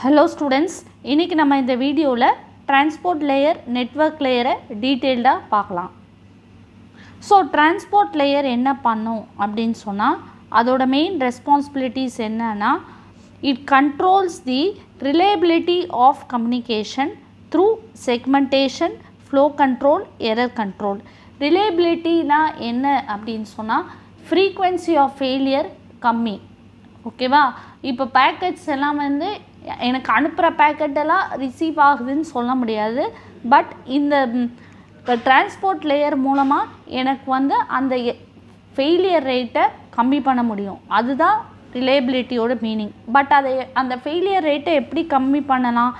Hello students, இன்னைக்கு நம்ம இந்த வீடியோல transport layer network layer டீடைலா பார்க்கலாம். So transport layer என்ன பண்ணும் அப்படினு சொன்னா அதோட main responsibilities என்னன்னா it controls the reliability of communication through segmentation, flow control, error control. Reliability னா என்ன அப்படினு சொன்னா frequency of failure கம்மி. ஓகேவா? இப்போ பேக்கெட்ஸ் எல்லாம் வந்து எனக்கு அனுப்புகிற பேக்கெட்டெல்லாம் ரிசீவ் ஆகுதுன்னு சொல்ல முடியாது. பட் இந்த டிரான்ஸ்போர்ட் லேயர் மூலமாக எனக்கு வந்து அந்த ஃபெயிலியர் ரேட்டை கம்மி பண்ண முடியும். அதுதான் ரிலையபிலிட்டியோட மீனிங். பட் அதை அந்த ஃபெயிலியர் ரேட்டை எப்படி கம்மி பண்ணலாம்?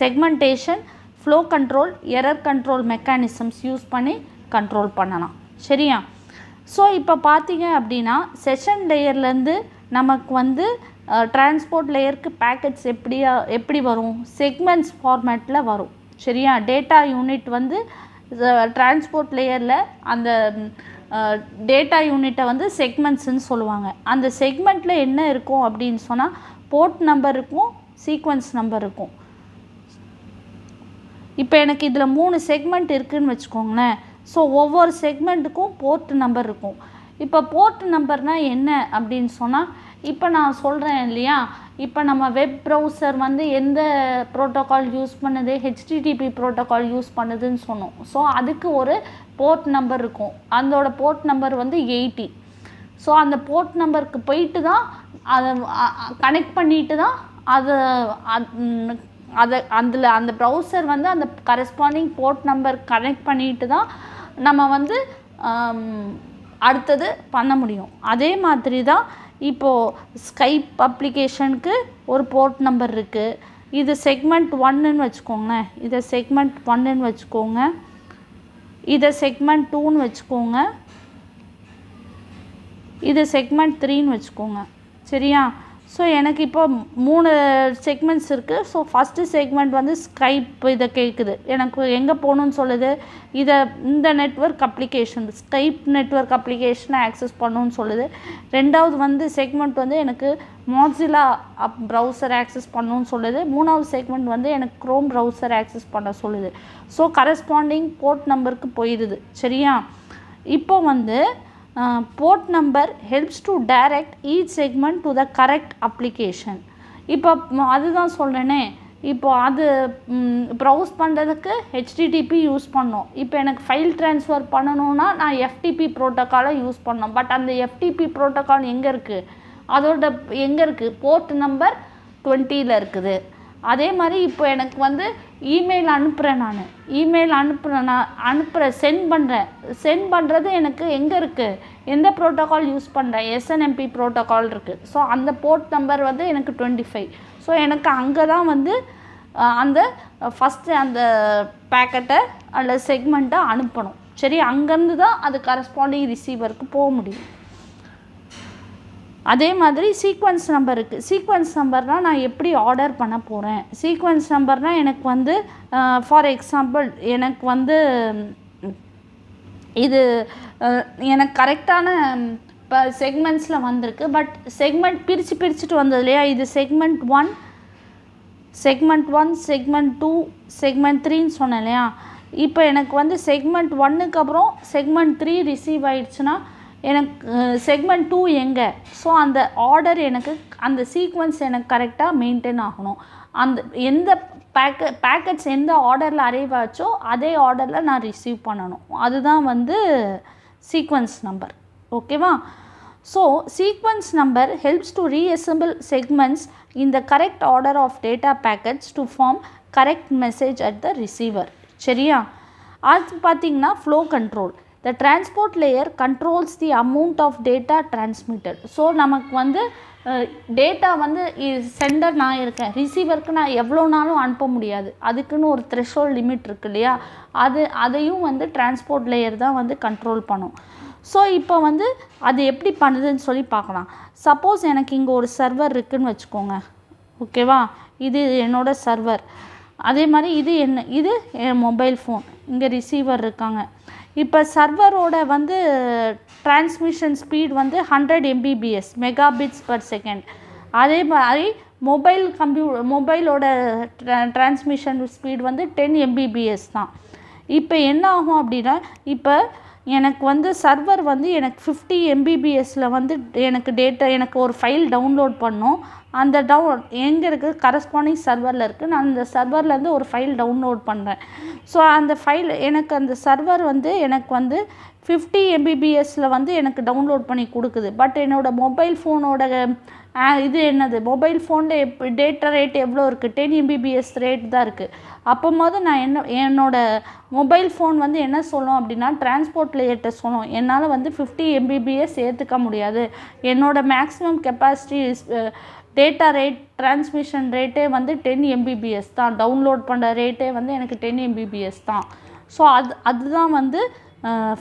Segmentation, flow control, error control mechanisms use பண்ணி கண்ட்ரோல் பண்ணலாம். சரியா? ஸோ இப்போ பார்த்தீங்க அப்படின்னா செஷன் லேயர்லேருந்து நமக்கு வந்து டிரான்ஸ்போர்ட் லேயருக்கு பேக்கெட்ஸ் எப்படி வரும்? செக்மெண்ட்ஸ் ஃபார்மேட்டில் வரும். சரியா? டேட்டா யூனிட் வந்து டிரான்ஸ்போர்ட் லேயரில் அந்த டேட்டா யூனிட்டை வந்து செக்மெண்ட்ஸ்ன்னு சொல்லுவாங்க. அந்த செக்மெண்ட்டில் என்ன இருக்கும் அப்படின்னு சொன்னால் போர்ட் நம்பர் இருக்கும், சீக்வன்ஸ் நம்பர் இருக்கும். இப்போ எனக்கு இதில் 3 செக்மெண்ட் இருக்குதுன்னு வச்சுக்கோங்களேன். ஸோ ஒவ்வொரு செக்மெண்ட்டுக்கும் போர்ட் நம்பர் இருக்கும். இப்போ போர்ட் நம்பர்னால் என்ன அப்படின்னு சொன்னால் இப்போ நான் சொல்கிறேன் இல்லையா, இப்போ நம்ம வெப் ப்ரௌசர் வந்து எந்த ப்ரோட்டோக்கால் யூஸ் பண்ணுது, ஹெச்டிடிபி ப்ரோட்டோக்கால் யூஸ் பண்ணுதுன்னு சொன்னோம். ஸோ அதுக்கு ஒரு போர்ட் நம்பர் இருக்கும். அதோட போர்ட் நம்பர் வந்து 80. ஸோ அந்த போர்ட் நம்பருக்கு போயிட்டு தான் அதை கனெக்ட் பண்ணிட்டு தான் அந்த ப்ரௌசர் வந்து அந்த கரஸ்பாண்டிங் போர்ட் நம்பர் கனெக்ட் பண்ணிட்டு தான் நம்ம வந்து அடுத்தது பண்ண முடியும். அதே மாதிரி தான் இப்போது ஸ்கைப் அப்ளிகேஷனுக்கு ஒரு போர்ட் நம்பர் இருக்குது. இது செக்மெண்ட் 1ன்னு வச்சுக்கோங்களேன். இதை செக்மெண்ட் 1ன்னு வச்சுக்கோங்க. இதை செக்மெண்ட் 2ன்னு வச்சுக்கோங்க. இது செக்மெண்ட் 3ன்னு வச்சுக்கோங்க. சரியா? ஸோ எனக்கு இப்போ 3 செக்மெண்ட்ஸ் இருக்குது. ஸோ ஃபஸ்ட்டு செக்மெண்ட் வந்து ஸ்கைப் இதை கேட்குது. எனக்கு எங்கே போகணுன்னு சொல்லுது? இந்த நெட்வொர்க் அப்ளிகேஷன் ஸ்கைப் நெட்வொர்க் அப்ளிகேஷனை ஆக்சஸ் பண்ணணுன்னு சொல்லுது. ரெண்டாவது வந்து செக்மெண்ட் வந்து எனக்கு மொசில்லா ப்ரௌசர் ஆக்சஸ் பண்ணணுன்னு சொல்லுது. மூணாவது செக்மெண்ட் வந்து எனக்கு க்ரோம் ப்ரௌசர் ஆக்சஸ் பண்ண சொல்லுது. ஸோ கரஸ்பாண்டிங் போர்ட் நம்பருக்கு போயிடுது. சரியா? இப்போ வந்து port number helps to direct each segment to the correct application. இப்போ அதுதான் சொல்கிறேனே, இப்போ அது ப்ரௌஸ் பண்ணுறதுக்கு ஹெச்டிடிபி யூஸ் பண்ணோம். இப்போ எனக்கு ஃபைல் ட்ரான்ஸ்ஃபர் பண்ணணுன்னா நான் எஃப்டிபி ப்ரோட்டோக்காலை யூஸ் பண்ணோம். பட் அந்த எஃப்டிபி ப்ரோட்டோக்கால் எங்கே இருக்குது? அதோட எங்கே இருக்குது? போர்ட் நம்பர் 20ல் இருக்குது. அதே மாதிரி இப்போ எனக்கு வந்து இமெயில் அனுப்புகிறேன். நான் இமெயில் சென்ட் பண்ணுறது எனக்கு எங்கே இருக்குது? எந்த ப்ரோட்டோக்கால் யூஸ் பண்ணுறேன்? எஸ்என்எம்பி ப்ரோட்டோக்கால் இருக்குது. ஸோ அந்த போர்ட் நம்பர் வந்து எனக்கு 25. ஸோ எனக்கு அங்கே தான் வந்து அந்த ஃபஸ்ட்டு அந்த பேக்கெட்டை அல்ல செக்மெண்ட்டை அனுப்பணும். சரி, அங்கேருந்து தான் அது கரஸ்பாண்டிங் ரிசீவருக்கு போக முடியும். அதே மாதிரி சீக்வன்ஸ் நம்பர் இருக்குது. சீக்வன்ஸ் நம்பர்னால் நான் எப்படி ஆர்டர் பண்ண போகிறேன்? சீக்வன்ஸ் நம்பர்னால் எனக்கு வந்து ஃபார் எக்ஸாம்பிள் எனக்கு வந்து இது எனக்கு கரெக்டான இப்போ செக்மெண்ட்ஸில் வந்திருக்கு. பட் செக்மெண்ட் பிரிச்சுட்டு வந்தது இல்லையா? இது செக்மெண்ட் 1, செக்மெண்ட் 2, செக்மெண்ட் 3ன்னு சொன்னேன் இல்லையா? இப்போ எனக்கு வந்து செக்மெண்ட் 1க்கு அப்புறம் செக்மெண்ட் 3 ரிசீவ் ஆகிடுச்சுன்னா எனக்கு செக்மெண்ட் 2 எங்கே? ஸோ அந்த ஆர்டர் எனக்கு அந்த சீக்வன்ஸ் எனக்கு கரெக்டாக மெயின்டைன் ஆகணும். அந்த எந்த பேக்கெட்ஸ் எந்த ஆர்டரில் அரைவ் ஆச்சோ அதே ஆர்டரில் நான் ரிசீவ் பண்ணணும். அதுதான் வந்து சீக்வன்ஸ் நம்பர். ஓகேவா? So sequence number helps to reassemble segments in the correct order of data packets to form correct message at the receiver. சரியா? அது பார்த்திங்கன்னா flow control. The transport layer controls the amount of data transmitted. So நமக்கு வந்து data வந்து centre நான் இருக்கேன், ரிசீவருக்கு நான் எவ்வளோ நாளும் அனுப்ப முடியாது. அதுக்குன்னு ஒரு த்ரெஷோல்ட் லிமிட் இருக்குது இல்லையா? அதையும் வந்து டிரான்ஸ்போர்ட் லேயர் தான் வந்து கண்ட்ரோல் பண்ணும். ஸோ இப்போ வந்து அது எப்படி பண்ணுதுன்னு சொல்லி பார்க்கலாம். சப்போஸ் எனக்கு இங்கே ஒரு சர்வர் இருக்குதுன்னு வச்சுக்கோங்க. ஓகேவா? இது என்னோட சர்வர். அதே மாதிரி இது என் மொபைல் ஃபோன். இங்கே ரிசீவர் இருக்காங்க. இப்போ சர்வரோட வந்து டிரான்ஸ்மிஷன் ஸ்பீட் வந்து 100 Mbps மெகாபிட்ஸ் பர் செகண்ட். அதே மாதிரி மொபைலோட டிரான்ஸ்மிஷன் ஸ்பீட் வந்து 10 Mbps தான். இப்போ என்ன ஆகும் அப்படின்னா, இப்போ எனக்கு வந்து சர்வர் வந்து எனக்கு 50 Mbpsல வந்து எனக்கு ஒரு ஃபைல் டவுன்லோட் பண்ணோம். அந்த எங்கே இருக்குது, கரஸ்பாண்டிங் சர்வரில் இருக்குது. நான் அந்த சர்வர்லேருந்து ஒரு ஃபைல் டவுன்லோட் பண்ணுறேன். ஸோ அந்த ஃபைல் எனக்கு அந்த சர்வர் வந்து எனக்கு வந்து 50 Mbpsல வந்து எனக்கு டவுன்லோட் பண்ணி கொடுக்குது. பட் என்னோடய மொபைல் ஃபோனோட இது என்னது, மொபைல் ஃபோனில் டேட்டா ரேட் எவ்வளோ இருக்குது, 10 Mbps ரேட் தான் இருக்குது. அப்போது நான் என்னோடய மொபைல் ஃபோன் வந்து என்ன சொல்லும் அப்படின்னா, டிரான்ஸ்போர்ட் லேயர்கிட்ட சொல்லும், என்னால் வந்து 50 Mbps ஏற்றுக்க முடியாது, என்னோடய maximum capacity data rate transmission ரேட்டே வந்து 10 Mbps தான், டவுன்லோட் பண்ணுற ரேட்டே வந்து எனக்கு 10 Mbps தான். ஸோ அதுதான் வந்து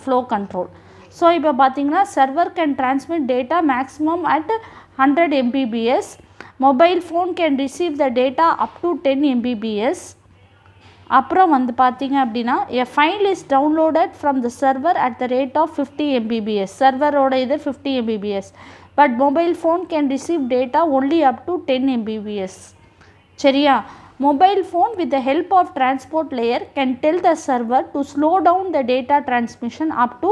ஃப்ளோ கண்ட்ரோல். ஸோ இப்போ பார்த்தீங்கன்னா, server can transmit data maximum at 100 Mbps. Mobile phone can receive the data up to 10 Mbps. அப்புறம் வந்து பார்த்தீங்க அப்படின்னா, a file is downloaded from the server at the rate of 50 Mbps. சர்வரோட இது 50 Mbps. But mobile phone can receive data only up to 10 Mbps. சரியா? Mobile phone with the help of transport layer can tell the server to slow down the data transmission up to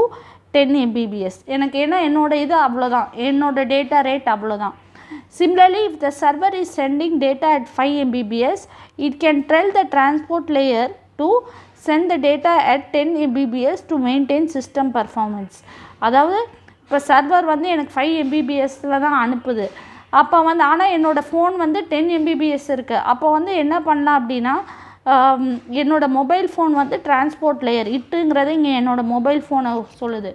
10 Mbps. எனக்கு என்னோட இது அவ்வளோதான், என்னோட data rate அவ்வளோதான். Similarly, if the server is sending data at 5 Mbps, it can tell the transport layer to send the data at 10 Mbps to maintain system performance. அதாவது இப்போ server வந்து எனக்கு 5 Mbpsல தான் அனுப்புது. அப்போ வந்து ஆனால் என்னோடய ஃபோன் வந்து 10 Mbps இருக்குது. அப்போ வந்து என்ன பண்ணலாம் அப்படின்னா, என்னோடய மொபைல் ஃபோன் வந்து டிரான்ஸ்போர்ட் லேயர் இட்டுங்கிறது இங்கே என்னோடய மொபைல் ஃபோனை சொல்லுது.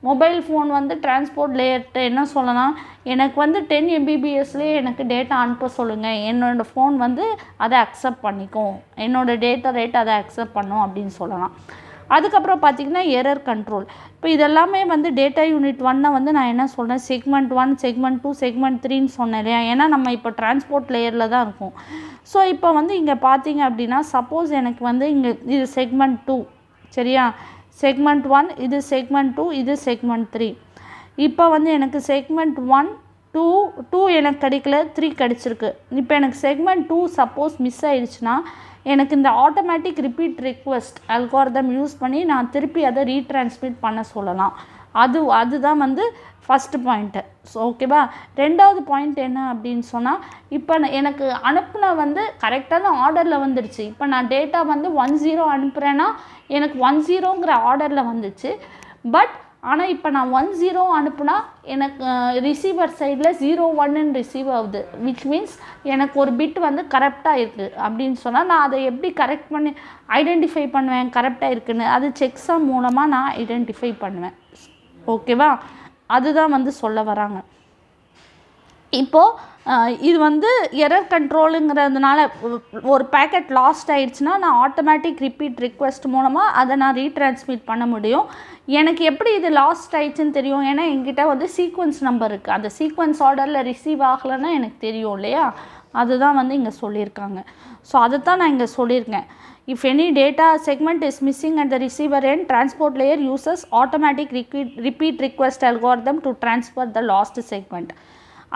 மொபைல் ஃபோன் வந்து டிரான்ஸ்போர்ட் லேயர்கிட்ட என்ன சொல்லலாம், எனக்கு வந்து 10 Mbpsலேயே எனக்கு டேட்டா அனுப்ப சொல்லுங்கள், என்னோடய ஃபோன் வந்து அதை அக்செப்ட் பண்ணிக்கும், என்னோடய டேட்டா ரேட் அதை அக்செப்ட் பண்ணும் அப்படின்னு சொல்லலாம். அதுக்கப்புறம் பார்த்திங்கன்னா எரர் கண்ட்ரோல். இப்போ இதெல்லாமே வந்து டேட்டா யூனிட் 1 வந்து நான் என்ன சொல்கிறேன், செக்மெண்ட் 1, செக்மெண்ட் 2, செக்மெண்ட் 3ன்னு சொன்னேன் இல்லையா, ஏன்னா நம்ம இப்போ டிரான்ஸ்போர்ட் லேயரில் தான் இருக்கும். ஸோ இப்போ வந்து இங்கே பார்த்தீங்க அப்படின்னா, சப்போஸ் எனக்கு வந்து இங்கே இது செக்மெண்ட் 2, சரியா, செக்மெண்ட் 1, இது செக்மெண்ட் 2, இது செக்மெண்ட் 3. இப்போ வந்து எனக்கு செக்மெண்ட் 1, 2 எனக்கு கிடைக்கல, 3 கிடச்சிருக்கு. இப்போ எனக்கு செக்மெண்ட் 2 சப்போஸ் மிஸ் ஆயிடுச்சுன்னா, எனக்கு இந்த automatic repeat request algorithm use பண்ணி நான் திருப்பி அதை ரீட்ரான்ஸ்மிட் பண்ண சொல்லலாம். அதுதான் வந்து ஃபஸ்ட்டு பாயிண்ட்டு. ஸோ ஓகேவா. ரெண்டாவது பாயிண்ட் என்ன அப்படின்னு சொன்னால், இப்போ எனக்கு அனுப்புன வந்து கரெக்டான ஆர்டரில் வந்துடுச்சு. இப்போ நான் டேட்டா வந்து 10 அனுப்புகிறேன்னா எனக்கு 10ங்கிற ஆர்டரில் வந்துச்சு. பட் ஆனால் இப்போ நான் 10 அனுப்புனா எனக்கு ரிசீவர் சைடில் 01ன்னு ரிசீவ் ஆகுது. விச் மீன்ஸ் எனக்கு ஒரு பிட் வந்து கரெக்டாக இருக்குது அப்படின்னு சொன்னால், நான் அதை எப்படி கரெக்ட் பண்ணி ஐடென்டிஃபை பண்ணுவேன் கரெக்டாக இருக்குன்னு, அது செக்ஸாம் மூலமாக நான் ஐடென்டிஃபை பண்ணுவேன். ஓகேவா. அதுதான் வந்து சொல்ல வராங்க. இப்போது இது வந்து எரர் கண்ட்ரோலுங்கிறதுனால ஒரு பேக்கெட் லாஸ்ட் ஆகிடுச்சுன்னா நான் ஆட்டோமேட்டிக் ரிப்பீட் ரிக்வெஸ்ட் மூலமாக அதை நான் ரீட்ரான்ஸ்மிட் பண்ண முடியும். எனக்கு எப்படி இது லாஸ்ட் ஆகிடுச்சுன்னு தெரியும், ஏன்னா என்கிட்ட வந்து சீக்வன்ஸ் நம்பர் இருக்குது. அந்த சீக்வன்ஸ் ஆர்டரில் ரிசீவ் ஆகலைன்னா எனக்கு தெரியும் இல்லையா, அதுதான் வந்து இங்கே சொல்லியிருக்காங்க. ஸோ அதை தான் நான் இங்கே சொல்லியிருக்கேன். If any data segment is missing at the receiver end, transport layer uses automatic repeat request algorithm to transfer the lost segment.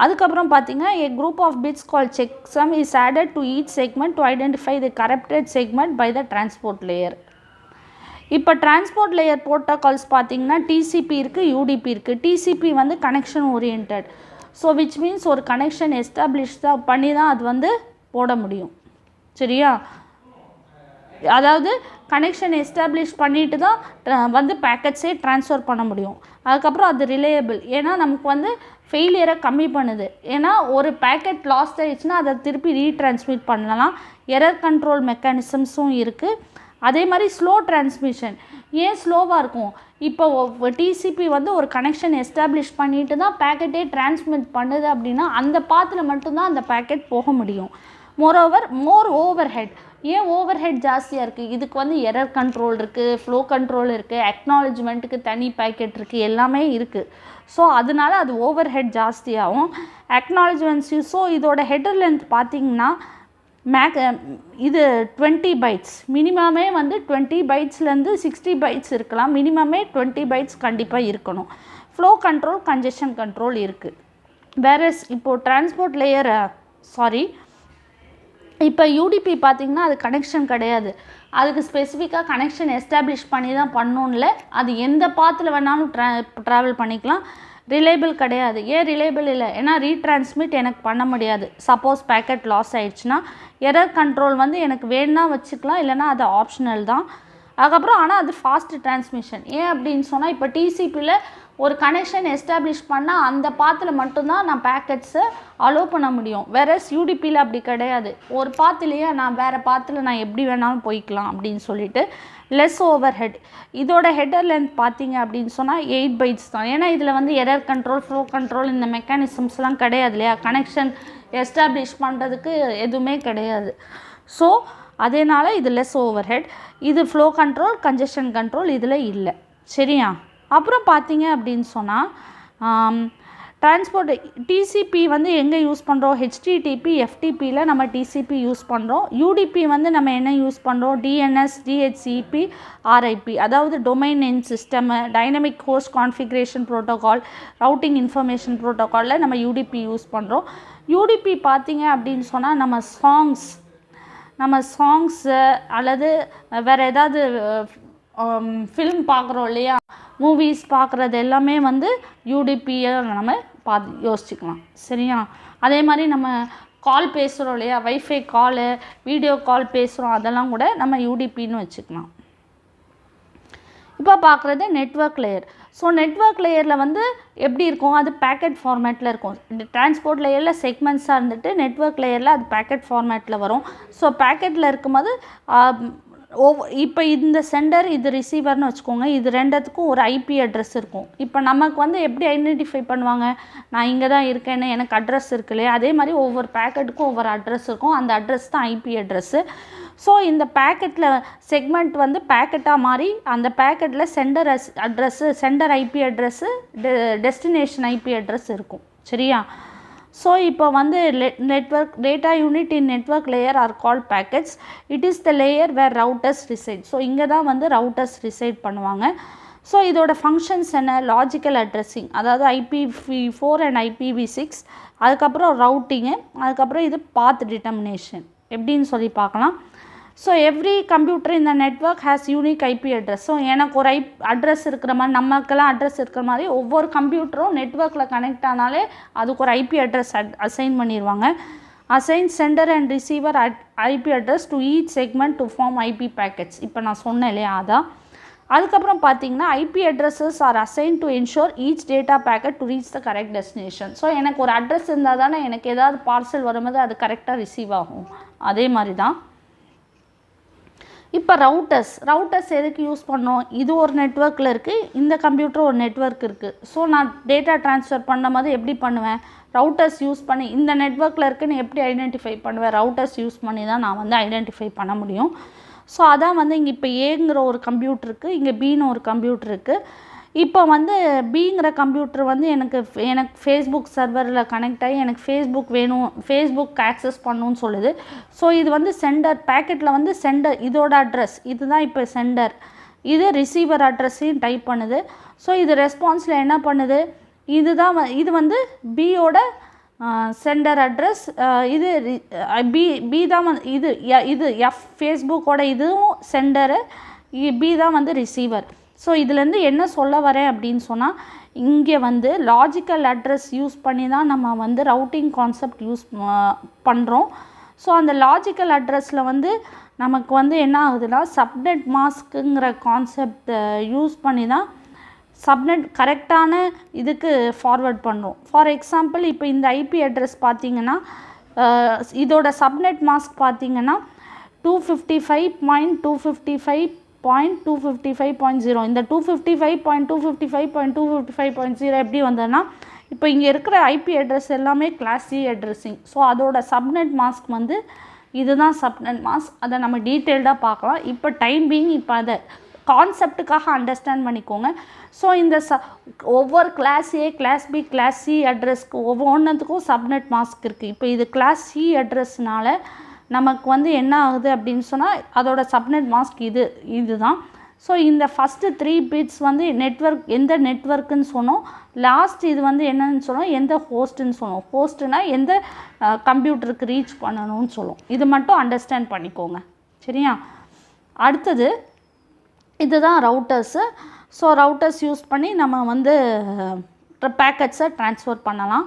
அதுக்கப்புறம் பார்த்தீங்கன்னா, a group of bits called checksum is added to each segment to identify the corrupted segment by the transport layer. இப்போ transport layer protocols பார்த்தீங்கன்னா TCP இருக்குது, UDP இருக்குது. TCP வந்து connection orient. So which means ஒரு connection establish தான் பண்ணி தான் அது வந்து போட முடியும். சரியா. அதாவது கனெக்ஷன் எஸ்டாப்ளிஷ் பண்ணிட்டு தான் வந்து பேக்கெட்ஸே ட்ரான்ஸ்ஃபர் பண்ண முடியும். அதுக்கப்புறம் அது ரிலேயபிள், ஏன்னா நமக்கு வந்து ஃபெயிலியரை கம்மி பண்ணுது. ஏன்னா ஒரு பேக்கெட் லாஸ்ட் ஆகிடுச்சுன்னா அதை திருப்பி ரீட்ரான்ஸ்மிட் பண்ணலாம். எரர் கண்ட்ரோல் மெக்கானிசம்ஸும் இருக்குது. அதே மாதிரி ஸ்லோ டிரான்ஸ்மிஷன். ஏன் ஸ்லோவாக இருக்கும், இப்போ டிசிபி வந்து ஒரு கனெக்ஷன் எஸ்டாப்ளிஷ் பண்ணிட்டு தான் பேக்கெட்டே டிரான்ஸ்மிட் பண்ணுது அப்படின்னா அந்த பாத்தில் மட்டும்தான் அந்த பேக்கெட் போக முடியும். More over head. ஏன் ஓவர் ஹெட் ஜாஸ்தியாக இருக்குது, இதுக்கு வந்து எரர் கண்ட்ரோல் இருக்குது, ஃப்ளோ கண்ட்ரோல் இருக்குது, அக்னாலஜ்மெண்ட்டுக்கு தனி பேக்கெட் இருக்குது, எல்லாமே இருக்குது. ஸோ அதனால அது ஓவர் ஹெட் ஜாஸ்தியாகும். அக்னாலஜ்மெண்ட்ஸ் ஸோ இதோட ஹெடர் லென்த் பார்த்திங்கன்னா இது 20 பைட்ஸ். மினிமமே வந்து 20 பைட்ஸ்லேருந்து 60 பைட்ஸ் இருக்கலாம். மினிமமே 20 பைட்ஸ் கண்டிப்பாக இருக்கணும். ஃப்ளோ கண்ட்ரோல், கன்ஜெஷன் கண்ட்ரோல் இருக்குது. வேறஸ் இப்போது டிரான்ஸ்போர்ட் லேயர் இப்போ யூடிபி பார்த்திங்கன்னா அது கனெக்ஷன் கிடையாது, அதுக்கு ஸ்பெசிஃபிக்காக கனெக்ஷன் எஸ்டாப்ளிஷ் பண்ணி தான் பண்ணணும்ல, அது எந்த பாத்தில் வேணாலும் ட்ராவல் பண்ணிக்கலாம். ரிலேபிள் கிடையாது. ஏன் ரிலேபிள் இல்லை? ஏன்னா ரீட்ரான்ஸ்மிட் எனக்கு பண்ண முடியாது. சப்போஸ் பேக்கெட் லாஸ் ஆகிடுச்சுன்னா எரர் கண்ட்ரோல் வந்து எனக்கு வேணுன்னா வச்சுக்கலாம், இல்லைனா அது ஆப்ஷனல் தான். அதுக்கப்புறம் ஆனால் அது ஃபாஸ்ட் டிரான்ஸ்மிஷன். ஏன் அப்படின்னு சொன்னால் இப்போ டிசிபியில் ஒரு கனெக்ஷன் எஸ்டாப்ளிஷ் பண்ணால் அந்த பாத்தில் மட்டும்தான் நான் பேக்கெட்ஸை அலோவ் பண்ண முடியும். வேறஸ் யூடிபியில் அப்படி கிடையாது. ஒரு பாத்துலேயே நான் வேறு பாத்தில் நான் எப்படி வேணாலும் போய்க்கலாம் அப்படின்னு சொல்லிட்டு லெஸ் ஓவர் ஹெட். இதோட ஹெட்டர் லென்த் பார்த்தீங்க அப்படின்னு சொன்னால் 8 bytes தான். ஏன்னா இதில் வந்து எரர் கண்ட்ரோல், ஃப்ளோ கண்ட்ரோல் இந்த மெக்கானிசம்ஸ்லாம் கிடையாது இல்லையா, கனெக்ஷன் எஸ்டாப்ளிஷ் பண்ணுறதுக்கு எதுவுமே கிடையாது. ஸோ அதனால் இது லெஸ் ஓவர் ஹெட். இது ஃப்ளோ கண்ட்ரோல், கன்ஜெஷன் கண்ட்ரோல் இதில் இல்லை. சரியா? அப்புறம் பார்த்தீங்க அப்படின்னு சொன்னால் டிரான்ஸ்போர்ட் டிசிபி வந்து எங்கே யூஸ் பண்ணுறோம்? ஹெச்டிடிபி, எஃப்டிபியில் நம்ம டிசிபி யூஸ் பண்ணுறோம். யூடிபி வந்து நம்ம என்ன யூஸ் பண்ணுறோம்? டிஎன்எஸ், டிஹெச்சிபி, ஆர்ஐபி, அதாவது domain name system, dynamic host configuration protocol, routing information ப்ரோட்டோகாலில் நம்ம யூடிபி யூஸ் பண்ணுறோம். யூடிபி பார்த்தீங்க அப்படின்னு சொன்னால் நம்ம சாங்ஸு அல்லது வேறு ஏதாவது ஃபிலிம் பார்க்குறோம் இல்லையா, மூவிஸ் பார்க்குறது எல்லாமே வந்து யூடிபியை நம்ம யோசிச்சுக்கலாம். சரியா? அதே மாதிரி நம்ம கால் பேசுகிறோம் இல்லையா, வைஃபை காலு, வீடியோ கால் பேசுகிறோம், அதெல்லாம் கூட நம்ம யூடிபின்னு வச்சுக்கலாம். இப்போ பார்க்குறது நெட்வொர்க் லேயர். ஸோ நெட்வொர்க் லேயரில் வந்து எப்படி இருக்கும்? அது பேக்கெட் ஃபார்மேட்டில் இருக்கும். டிரான்ஸ்போர்ட் லேயரில் செக்மெண்ட்ஸாக இருந்துட்டு நெட்வொர்க் லேயரில் அது பேக்கெட் ஃபார்மேட்டில் வரும். ஸோ பேக்கெட்டில் இருக்கும்போது இப்போ இந்த சென்டர், இது ரிசீவர்னு வச்சுக்கோங்க, இது ரெண்டுத்துக்கும் ஒரு ஐபி அட்ரஸ் இருக்கும். இப்போ நமக்கு வந்து எப்படி ஐடென்டிஃபை பண்ணுவாங்க? நான் இங்கே தான் இருக்கேன்னு எனக்கு அட்ரஸ் இருக்கு இல்லையா, அதே மாதிரி ஒவ்வொரு பேக்கெட்டுக்கும் ஒவ்வொரு அட்ரஸ் இருக்கும். அந்த அட்ரஸ் தான் ஐபி அட்ரஸ்ஸு. ஸோ இந்த பேக்கெட்டில் செக்மெண்ட் வந்து பேக்கெட்டாக மாறி அந்த பேக்கெட்டில் sender address, sender IP address, destination IP address இருக்கும். சரியா? ஸோ இப்போ வந்து network data unit in network layer are called packets. It is the layer where routers reside. So இங்கே தான் வந்து ரவுட்டர்ஸ் ரிசைட் பண்ணுவாங்க. ஸோ இதோட ஃபங்க்ஷன்ஸ் என்ன? லாஜிக்கல் அட்ரஸிங், அதாவது IPv4 அண்ட் IPv6, அதுக்கப்புறம் ரவுட்டிங்கு, அதுக்கப்புறம் இது பாத் டிட்டர்மினேஷன். எப்படின்னு சொல்லி பார்க்கலாம். ஸோ எவ்ரி கம்ப்யூட்டர் இந்த network has unique IP address. So எனக்கு ஒரு அட்ரஸ் இருக்கிற மாதிரி, நமக்கெல்லாம் அட்ரஸ் இருக்கிற மாதிரி ஒவ்வொரு கம்ப்யூட்டரும் நெட்வொர்க்கில் கனெக்ட் ஆனாலே அதுக்கு ஒரு ஐபி அட்ரஸ் அசைன் பண்ணிடுவாங்க. Assign sender and receiver IP address to each segment to form IP packets. இப்போ நான் சொன்னேன் இல்லையா, அதான். அதுக்கப்புறம் பார்த்தீங்கன்னா IP addresses are assign to ensure each data packet to reach the correct destination. So எனக்கு ஒரு அட்ரஸ் இருந்தால் தானே எனக்கு ஏதாவது பார்சல் வரும்போது அது கரெக்டாக ரிசீவ் ஆகும். அதே மாதிரி தான் இப்போ ரவுட்டர்ஸ் எதுக்கு யூஸ் பண்ணோம்? இது ஒரு நெட்வொர்க்கில் இருக்குது, இந்த கம்ப்யூட்டர் ஒரு நெட்வொர்க் இருக்குது. ஸோ நான் டேட்டா ட்ரான்ஸ்ஃபர் பண்ணும்போது எப்படி பண்ணுவேன்? ரவுட்டர்ஸ் யூஸ் பண்ணி. இந்த நெட்வொர்க்கில் இருக்குன்னு எப்படி ஐடென்டிஃபை பண்ணுவேன்? ரவுட்டர்ஸ் யூஸ் பண்ணி தான் நான் வந்து ஐடென்டிஃபை பண்ண முடியும். ஸோ அதான் வந்து இங்கே இப்போ ஏங்கிற ஒரு கம்ப்யூட்டர் இருக்குது, இங்கே பின்னு ஒரு கம்ப்யூட்டர் இருக்குது. இப்போ வந்து பிங்கிற கம்ப்யூட்டர் வந்து எனக்கு ஃபேஸ்புக் சர்வரில் கனெக்ட் ஆகி எனக்கு ஃபேஸ்புக் வேணும், ஃபேஸ்புக் ஆக்சஸ் பண்ணணும்னு சொல்லுது. ஸோ இது வந்து சென்டர் பேக்கெட்டில் வந்து சென்டர், இதோட அட்ரஸ் இதுதான் இப்போ சென்டர், இது ரிசீவர் அட்ரஸையும் டைப் பண்ணுது. ஸோ இது ரெஸ்பான்ஸில் என்ன பண்ணுது? இது வந்து பியோட சென்டர் அட்ரஸ், இது பி தான் வந்து இது ஃபேஸ்புக்கோட இதுவும் சென்டரு, பி தான் வந்து ரிசீவர். ஸோ இதுலேருந்து என்ன சொல்ல வரேன் அப்படின்னு சொன்னால், இங்கே வந்து லாஜிக்கல் அட்ரஸ் யூஸ் பண்ணி தான் நம்ம வந்து ரவுட்டிங் கான்செப்ட் யூஸ் பண்ணுறோம். ஸோ அந்த லாஜிக்கல் அட்ரஸில் வந்து நமக்கு வந்து என்ன ஆகுதுன்னா, சப்நெட் மாஸ்க்குங்கிற கான்செப்ட் யூஸ் பண்ணி தான் சப்நெட் கரெக்டான இதுக்கு ஃபார்வர்ட் பண்ணுறோம். ஃபார் எக்ஸாம்பிள் இப்போ இந்த ஐபி அட்ரஸ் பார்த்திங்கன்னா, இதோட சப்நெட் மாஸ்க் பார்த்திங்கன்னா 255.255.255.0. இந்த 255.255.255.0 எப்படி வந்ததுன்னா, இப்போ இங்கே இருக்கிற ஐபி அட்ரஸ் எல்லாமே கிளாஸ் சி அட்ரஸிங். ஸோ அதோட சப்நெட் மாஸ்க் வந்து இதுதான் சப்நெட் மாஸ்க். அதை நம்ம டீட்டெயில்டாக பார்க்கலாம். இப்போ டைம் பீயிங் இப்போ அதை கான்செப்டுக்காக அண்டர்ஸ்டாண்ட் பண்ணிக்கோங்க. ஸோ இந்த ஒவ்வொரு கிளாஸ் ஏ, கிளாஸ் பி, கிளாஸ் சி அட்ரஸ்க்கு ஒவ்வொன்றுத்துக்கும் சப்நெட் மாஸ்க் இருக்குது. இப்போ இது கிளாஸ் சி அட்ரஸ்னால நமக்கு வந்து என்ன ஆகுது அப்படின்னு சொன்னால், அதோட சப்நெட் மாஸ்க் இதுதான். ஸோ இந்த ஃபஸ்ட்டு 3 பிட்ஸ் வந்து நெட்வொர்க் எந்த நெட்வொர்க்குன்னு சொன்னோம். லாஸ்ட் இது வந்து என்னன்னு சொன்னோம், எந்த ஹோஸ்ட்டுன்னு சொன்னோம். ஹோஸ்ட்டுனா எந்த கம்ப்யூட்டருக்கு ரீச் பண்ணணும்னு சொல்லும். இது மட்டும் அண்டர்ஸ்டாண்ட் பண்ணிக்கோங்க, சரியா? அடுத்தது இதுதான் ரவுட்டர்ஸு. ஸோ ரவுட்டர்ஸ் யூஸ் பண்ணி நம்ம வந்து பேக்கெட்ஸை ட்ரான்ஸ்ஃபர் பண்ணலாம்.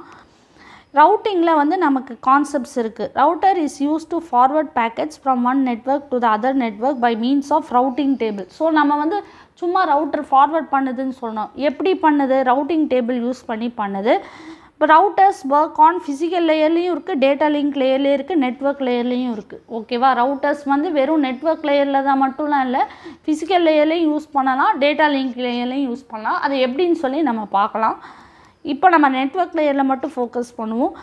ரவுட்டிங்கில் வந்து நமக்கு கான்செப்ட்ஸ் இருக்குது. Router is use to forward packets from one network to the other network by means of routing table. So நம்ம வந்து சும்மா ரவுட்டர் ஃபார்வர்ட் பண்ணுதுன்னு சொன்னோம். எப்படி பண்ணுது? ரவுட்டிங் டேபிள் யூஸ் பண்ணி பண்ணுது. இப்போ ரவுட்டர்ஸ் ஒர்க் ஆன் ஃபிசிக்கல் லேயர்லேயும் இருக்குது, டேட்டா லிங்க் லேயர்லேயும் இருக்குது, நெட்வொர்க் லேயர்லேயும் இருக்குது. ஓகேவா? ரவுட்டர்ஸ் வந்து வெறும் நெட்வொர்க் லேயரில் தான் மட்டும்லாம் இல்லை, ஃபிசிக்கல் லேயர்லேயும் யூஸ் பண்ணலாம், டேட்டா லிங்க் லேயர்லேயும் யூஸ் பண்ணலாம். அது எப்படின்னு சொல்லி நம்ம பார்க்கலாம். இப்போ நம்ம நெட்வொர்க் லேயரில் மட்டும் ஃபோக்கஸ் பண்ணுவோம்.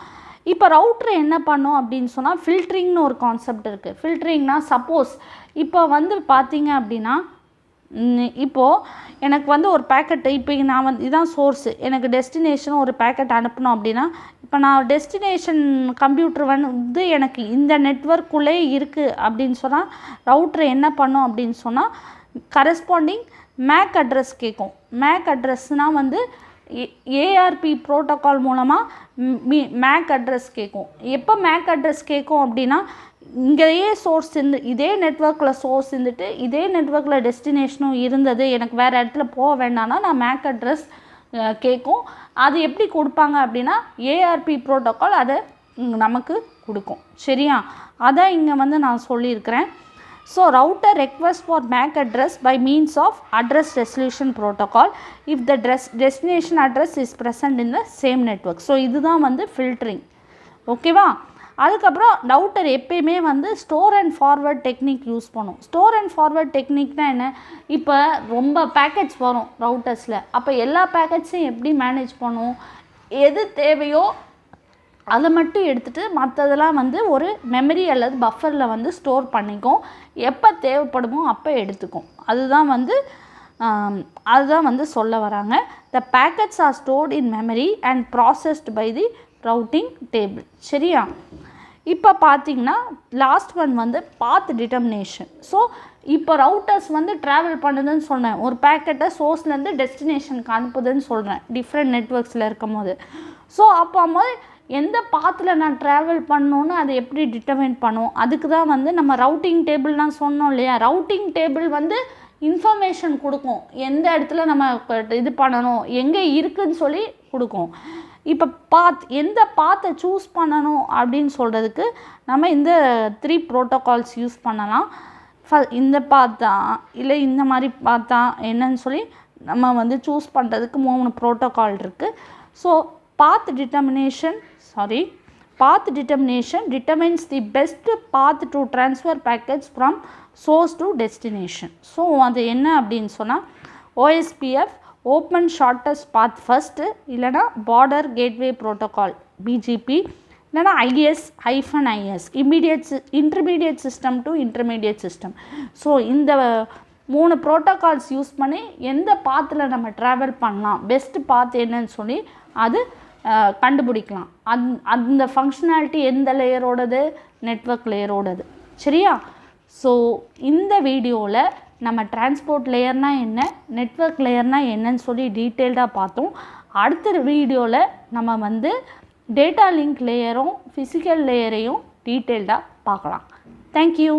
இப்போ ரவுட்டர் என்ன பண்ணோம் அப்படின்னு சொன்னால் ஃபில்ட்ரிங்னு ஒரு கான்செப்ட் இருக்குது. ஃபில்ட்ரிங்னா சப்போஸ் இப்போ வந்து பார்த்தீங்க அப்படின்னா, இப்போது எனக்கு வந்து ஒரு பேக்கெட்டு, இப்போ நான் வந்து இதான் சோர்ஸு, எனக்கு டெஸ்டினேஷன் ஒரு பேக்கெட் அனுப்பணும் அப்படின்னா, இப்போ நான் டெஸ்டினேஷன் கம்ப்யூட்டர் வந்து எனக்கு இந்த நெட்வொர்க்குள்ளே இருக்குது அப்படின்னு சொன்னால் ரவுட்டர் என்ன பண்ணோம் அப்படின்னு சொன்னால் கரஸ்பாண்டிங் மேக் அட்ரஸ் கேட்கும். மேக் அட்ரஸ்னால் வந்து ஏஆர்பி ப்ரோட்டோக்கால் மூலமாக மேக் அட்ரஸ் கேட்கும். எப்போ மேக் அட்ரஸ் கேட்கும் அப்படின்னா, இங்கேயே சோர்ஸ் இதே நெட்வொர்க்கில் சோர்ஸ் இருந்துட்டு இதே நெட்வொர்க்கில் டெஸ்டினேஷனும் இருந்தது, எனக்கு வேறு இடத்துல போக வேண்டாம்னா நான் மேக் அட்ரஸ் கேட்கும். அது எப்படி கொடுப்பாங்க அப்படின்னா ஏஆர்பி ப்ரோட்டோக்கால் அதை நமக்கு கொடுக்கும், சரியா? அதான் இங்கே வந்து நான் சொல்லியிருக்கிறேன். So router requests for MAC address by means of address resolution protocol if the destination address is present in the same network. So இதுதான் வந்து filtering. ஓகேவா? அதுக்கப்புறம் ரவுட்டர் எப்பயுமே வந்து store and forward technique use பண்ணும். ஸ்டோர் அண்ட் ஃபார்வர்ட் டெக்னிக்னால் என்ன? இப்போ ரொம்ப பேக்கெட்ஸ் வரும் ரவுட்டர்ஸில். அப்போ எல்லா பேக்கெட்ஸையும் எப்படி மேனேஜ் பண்ணும்? எது தேவையோ அதை மட்டும் எடுத்துகிட்டு மற்றதெல்லாம் வந்து ஒரு மெமரி அல்லது பஃபரில் வந்து ஸ்டோர் பண்ணிக்கும். எப்போ தேவைப்படுமோ அப்போ எடுத்துக்கும். அதுதான் வந்து சொல்ல வராங்க. The packets are stored in memory and processed by the routing table, சரியா? இப்போ பார்த்தீங்கன்னா லாஸ்ட் ஒன் வந்து பாத் டிட்டர்மினேஷன். ஸோ இப்போ ரவுட்டர்ஸ் வந்து ட்ராவல் பண்ணுதுன்னு சொன்னேன், ஒரு பேக்கெட்டை சோர்ஸ்லேருந்து டெஸ்டினேஷனுக்கு அனுப்புதுன்னு சொல்கிறேன் டிஃப்ரெண்ட் நெட்வொர்க்ஸில் இருக்கும் போது. ஸோ அப்போ போது எந்த பாத்தில் நான் ட்ராவல் பண்ணணுன்னு அதை எப்படி டிட்டர்மைன் பண்ணுவோம்? அதுக்கு தான் வந்து நம்ம ரவுட்டிங் டேபிள்லாம் சொன்னோம் இல்லையா? ரவுட்டிங் டேபிள் வந்து இன்ஃபர்மேஷன் கொடுக்கும், எந்த இடத்துல நம்ம இது பண்ணணும், எங்கே இருக்குதுன்னு சொல்லி கொடுக்கும். இப்போ எந்த பாத்தை சூஸ் பண்ணணும் அப்படின்னு சொல்கிறதுக்கு நம்ம இந்த 3 ப்ரோட்டோகால்ஸ் யூஸ் பண்ணலாம். இந்த பார்த்தா இல்லை இந்த மாதிரி பார்த்தா என்னன்னு சொல்லி நம்ம வந்து சூஸ் பண்ணுறதுக்கு 3 ப்ரோட்டோகால் இருக்குது. So path determination determines the best path to transfer packets from source to destination. So அது என்ன அப்படின்னு சொன்னால் OSPF open shortest path first, இல்லைனா border gateway protocol BGP, இல்லைனா IS intermediate system to intermediate system. So இந்த 3 protocols use பண்ணி எந்த பாத்தில் நம்ம ட்ராவல் பண்ணலாம், பெஸ்ட் பாத் என்னன்னு சொல்லி அது கண்டுபிடிக்கலாம். அந்த ஃபங்க்ஷனாலிட்டி எந்த லேயரோடது? நெட்வொர்க் லேயரோடது, சரியா? ஸோ இந்த வீடியோவில் நம்ம டிரான்ஸ்போர்ட் லேயர்னால் என்ன, நெட்வொர்க் லேயர்னால் என்னன்னு சொல்லி டீட்டெயில்டாக பார்த்தோம். அடுத்த வீடியோவில் நம்ம வந்து டேட்டா லிங்க் லேயரும் ஃபிசிக்கல் லேயரையும் டீட்டெயில்டாக பார்க்கலாம். தேங்க்யூ.